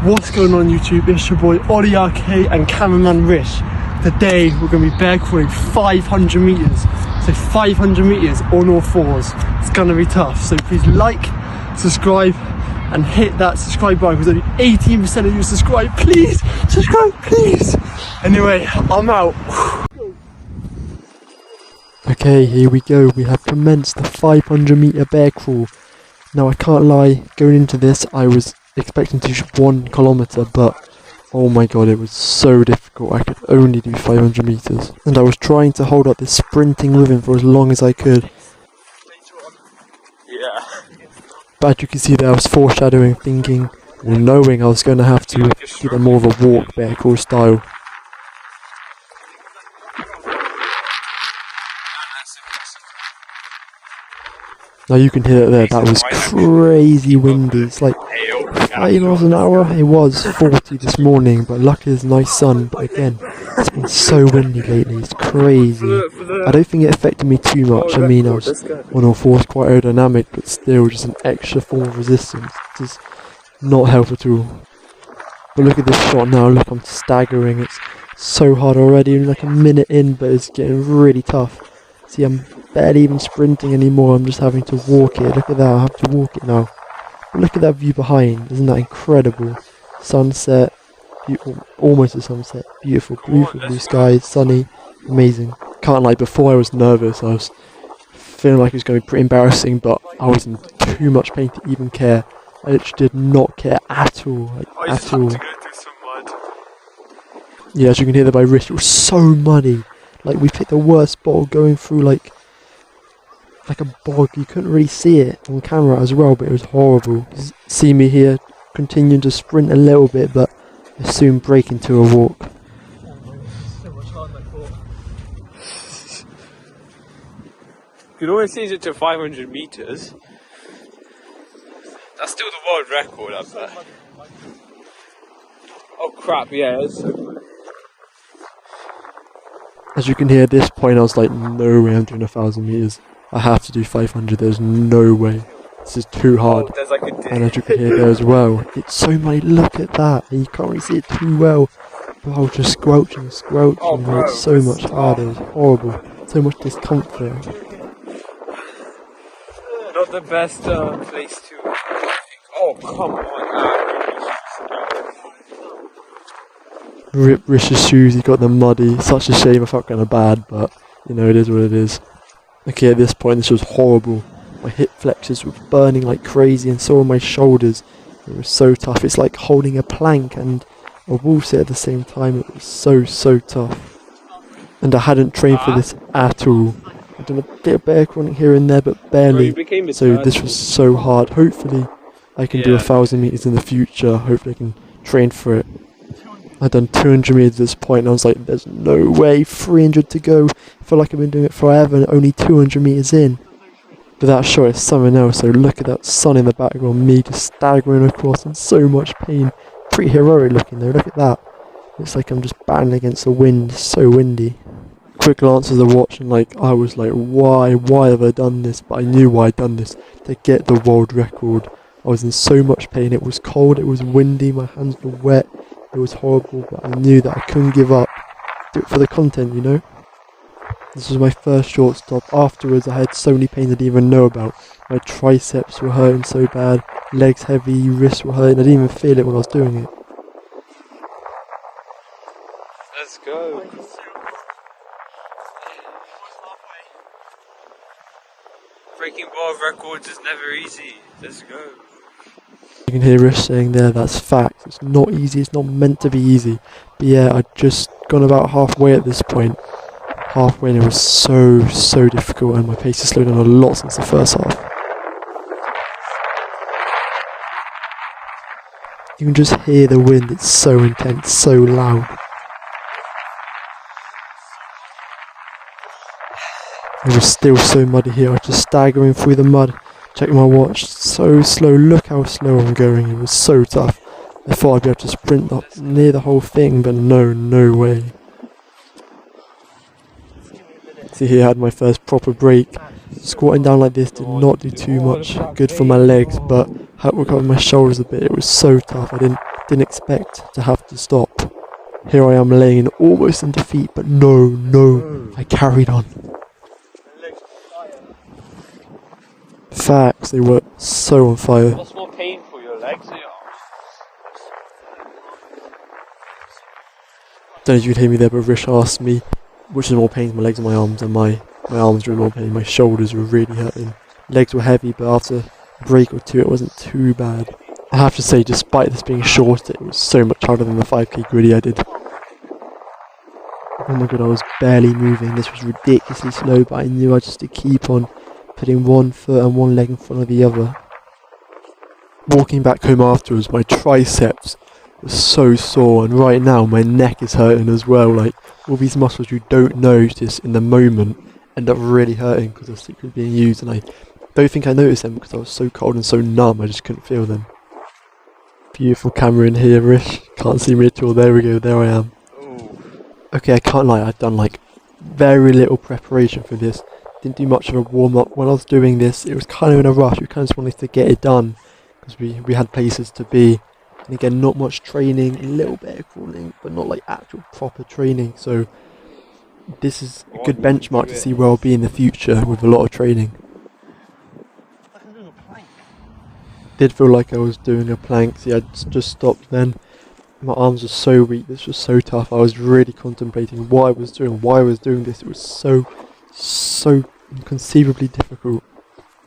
What's going on YouTube? It's your boy Ollie RK and cameraman Rish. Today we're going to be bear crawling 500 metres. So 500 metres on all fours. It's going to be tough. So please like, subscribe and hit that subscribe button because only 18% of you subscribe. Please subscribe, please. Anyway, I'm out. Okay, here we go. We have commenced the 500 metre bear crawl. Now I can't lie, going into this I was expecting to do 1 kilometre, but oh my god, it was so difficult. I could only do 500 metres. And I was trying to hold up this sprinting rhythm for as long as I could. Yeah. But as you can see there, I was foreshadowing, thinking, or knowing I was going to have to do a more of a walk bear crawl style. Now you can hear it there, that was crazy windy. It's like 5 miles an hour. It was 40 this morning, but luckily there's nice sun. But again, it's been so windy lately, it's crazy. I don't think it affected me too much. I mean, I was on all fours, quite aerodynamic, but still just an extra form of resistance. Just not helpful at all. But look at this shot now, look, I'm staggering. It's so hard already, only like a minute in, but it's getting really tough. See, I'm barely even sprinting anymore, I'm just having to walk it. Look at that, I have to walk it now. But look at that view behind, isn't that incredible? Sunset, almost a sunset, beautiful, beautiful blue skies, sunny, amazing. Can't lie, before I was nervous, I was feeling like it was going to be pretty embarrassing, but I was in too much pain to even care. I literally did not care at all, like, at all. Yeah, as you can hear there by Rish, it was so muddy. Like, we picked the worst spot going through like a bog. You couldn't really see it on camera as well, but it was horrible. See me here continuing to sprint a little bit, but I soon break into a walk. You can always see it to 500 metres. That's still the world record up there. Oh crap, yeah, it's so funny. As you can hear at this point, I was like, no way I'm doing 1,000 metres. I have to do 500, there's no way. This is too hard. Oh, like and as you can hear there as well, it's so muddy, look at that. And you can't really see it too well. But I was just squelching, it's so much harder, it's horrible. So much discomfort. Not the best place to... Oh, come on. Rip Rish's shoes, he got them muddy. Such a shame, I felt kind of bad, but you know, it is what it is. Okay, at this point, this was horrible. My hip flexors were burning like crazy, and so were my shoulders. It was so tough. It's like holding a plank and a wall sit at the same time. It was so tough. And I hadn't trained for this at all. I've done a bit of bear crawling here and there, but barely. So this was so hard. Hopefully, I can do 1,000 metres in the future. Hopefully, I can train for it. I'd done 200 metres at this point, and I was like, there's no way, 300 to go. I feel like I've been doing it forever, and only 200 metres in. But that shot is something else, so look at that sun in the background, me just staggering across in so much pain. Pretty heroic looking though, look at that. Looks like I'm just battling against the wind, so windy. Quick glance at the watch, and like, I was like, why have I done this? But I knew why I'd done this, to get the world record. I was in so much pain, it was cold, it was windy, my hands were wet. It was horrible, but I knew that I couldn't give up. Do it for the content, you know? This was my first short stop. Afterwards, I had so many pains I didn't even know about. My triceps were hurting so bad, legs heavy, wrists were hurting. I didn't even feel it when I was doing it. Let's go. Breaking world records is never easy. Let's go. You can hear Rish saying there, that's fact. It's not easy, it's not meant to be easy. But yeah, I'd just gone about halfway at this point. Halfway, and it was so difficult, and my pace has slowed down a lot since the first half. You can just hear the wind, it's so intense, so loud. It was still so muddy here, I was just staggering through the mud. Check my watch, so slow, look how slow I'm going, it was so tough. I thought I'd be able to sprint up near the whole thing, but no way. See here, I had my first proper break. Squatting down like this did not do too much good for my legs, but helped recover my shoulders a bit. It was so tough, I didn't Didn't expect to have to stop. Here I am laying almost in defeat, but no, I carried on. Facts, they were so on fire. What's more painful, your legs or your Don't know if you could hear me there, but Rish asked me which is more painful, my legs or my arms, and my arms were more pain, my shoulders were really hurting. Legs were heavy, but after a break or two it wasn't too bad. I have to say, despite this being shorter, it was so much harder than the 5k gritty I did. Oh my god, I was barely moving. This was ridiculously slow, but I knew I just had to keep on putting one foot and one leg in front of the other. Walking back home afterwards, my triceps was so sore, and right now my neck is hurting as well. Like, all these muscles you don't notice in the moment end up really hurting because they're secretly being used, and I don't think I noticed them because I was so cold and so numb, I just couldn't feel them. Beautiful camera in here, Rish. Can't see me at all. There we go, there I am. Okay, I can't lie, I'd done like very little preparation for this. Didn't do much of a warm-up. When I was doing this, it was kind of in a rush. We kind of just wanted to get it done because we had places to be. And again, not much training, a little bit of crawling, but not like actual proper training. So this is a good benchmark to see where I'll be in the future with a lot of training. Did feel like I was doing a plank. See, I just stopped then. My arms were so weak, this was so tough. I was really contemplating what I was doing, why I was doing this. It was so inconceivably difficult.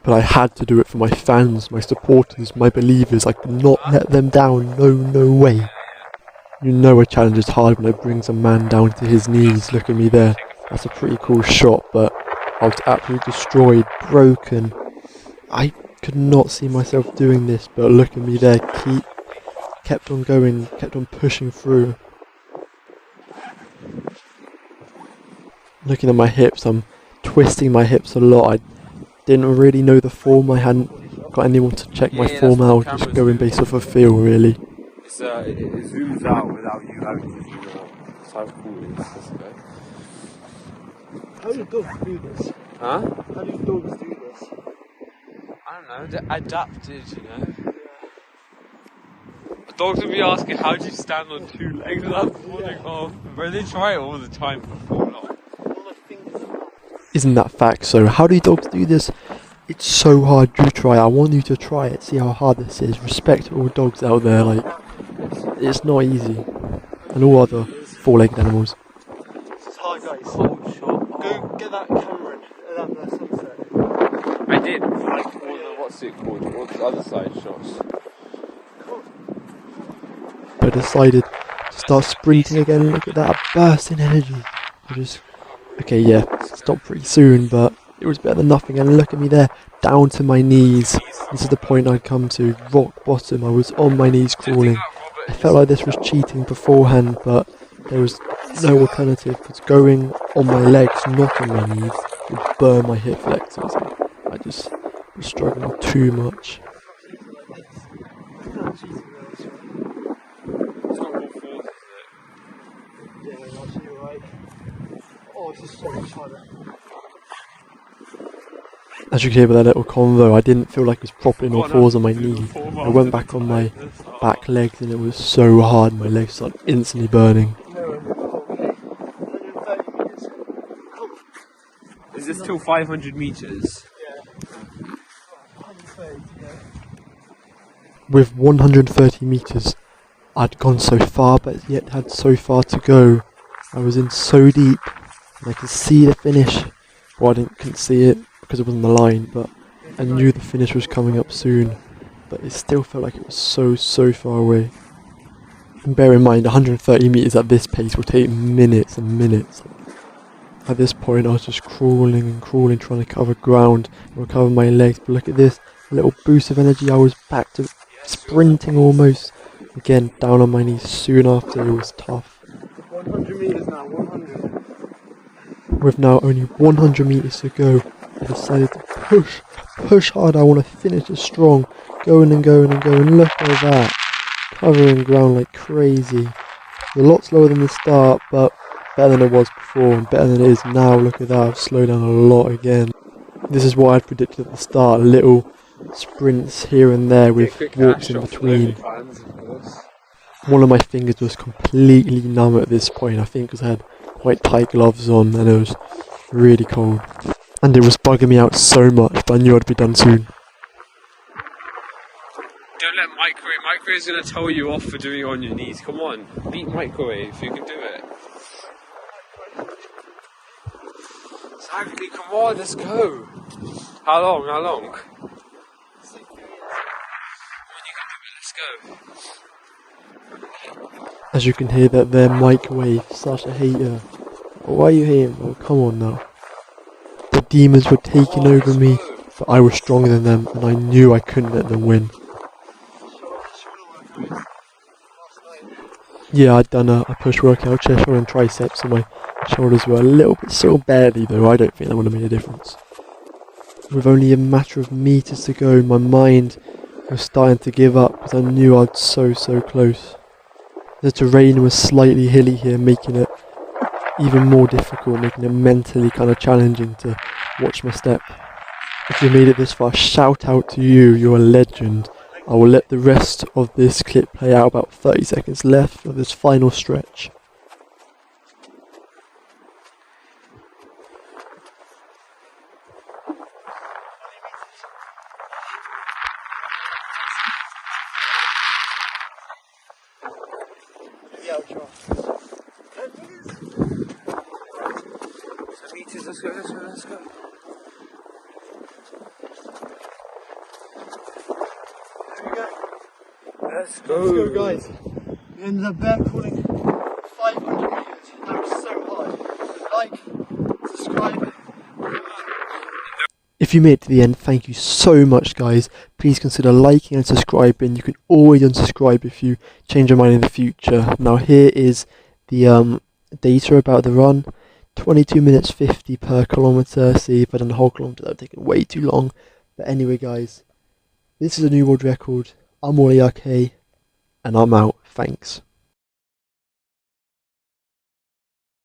But I had to do it for my fans, my supporters, my believers. I could not let them down, no way. You know a challenge is hard when it brings a man down to his knees. Look at me there. That's a pretty cool shot, but I was absolutely destroyed, broken. I could not see myself doing this, but look at me there. Kept on going, kept on pushing through. Looking at my hips, I'm twisting my hips a lot. I didn't really know the form. I hadn't got anyone to check my form out. Just going based off a feel, really. it zooms out without you having to do it. How cool is this guy? How do dogs do this? Huh? How do dogs do this? I don't know, they're adapted, you know. Dogs would be asking, how do you stand on two legs without falling off? Bro, they try it all the time to fall off. Isn't that fact? So how do dogs do this? It's so hard. Do try. I want you to try it. See how hard this is. Respect all dogs out there. Like, it's not easy. And all other four-legged animals. This is hard, guys. Cold shot. Go get that camera and that sunset. I did. Like all the, what's it called? All the other side shots. I decided to start sprinting again. Look at that burst in energy. Okay, yeah, stopped pretty soon, but it was better than nothing. And look at me there, down to my knees. This is the point I'd come to, rock bottom. I was on my knees crawling. I felt like this was cheating beforehand, but there was no alternative, because going on my legs, not on my knees, would burn my hip flexors. I just was struggling too much. As you can hear by that little convo, I didn't feel like it was properly on all fours on my knees. I went back on my back legs and it was so hard, my legs started instantly burning. Is this till 500 meters? With 130 meters, I'd gone so far, but yet had so far to go. I was in so deep, and I could see the finish. Well, couldn't see it because it wasn't the line, but I knew the finish was coming up soon. But it still felt like it was so far away. And bear in mind, 130 meters at this pace will take minutes and minutes. At this point, I was just crawling and crawling, trying to cover ground and recover my legs. But look at this, a little boost of energy. I was back to sprinting almost. Again, down on my knees soon after. It was tough. 100 meters now, 100. With now only 100 meters to go, I decided to push hard. I want to finish it strong. Going and going and going. Look at that. Covering ground like crazy. A lot slower than the start, but better than it was before and better than it is now. Look at that. I've slowed down a lot again. This is what I predicted at the start. Little sprints here and there with walks in between. One of my fingers was completely numb at this point, I think because I had quite tight gloves on and it was really cold. And it was bugging me out so much, but I knew I'd be done soon. Don't let microwave. Microwave's gonna tell you off for doing it on your knees. Come on, beat microwave. You can do it. Exactly. Come on, let's go. How long? How long? When you can do it, let's go. As you can hear that their microwave, such a hater. But why are you hating? Oh, come on now. The demons were taking over me, but I was stronger than them and I knew I couldn't let them win. Yeah, I'd done a push workout, chest and triceps, and my shoulders were a little bit sore, barely though. I don't think that would have made a difference. With only a matter of meters to go, my mind was starting to give up because I knew I was so close. The terrain was slightly hilly here, making it even more difficult, making it mentally kind of challenging to watch my step. If you made it this far, shout out to you, you're a legend. I will let the rest of this clip play out, about 30 seconds left of this final stretch. Yeah, sure. 10 meters. Let's go. Let's go. Let's go. Let's go. Let's go, guys. We ended up Bearcrawling 500 meters. That was so high. Like, subscribe. If you made it to the end, thank you so much guys. Please consider liking and subscribing. You can always unsubscribe if you change your mind in the future. Now here is the data about the run. 22 minutes 50 per kilometre. See, if I'd done a whole kilometre that would have taken way too long. But anyway guys, this is a new world record. I'm Wally RK and I'm out. Thanks.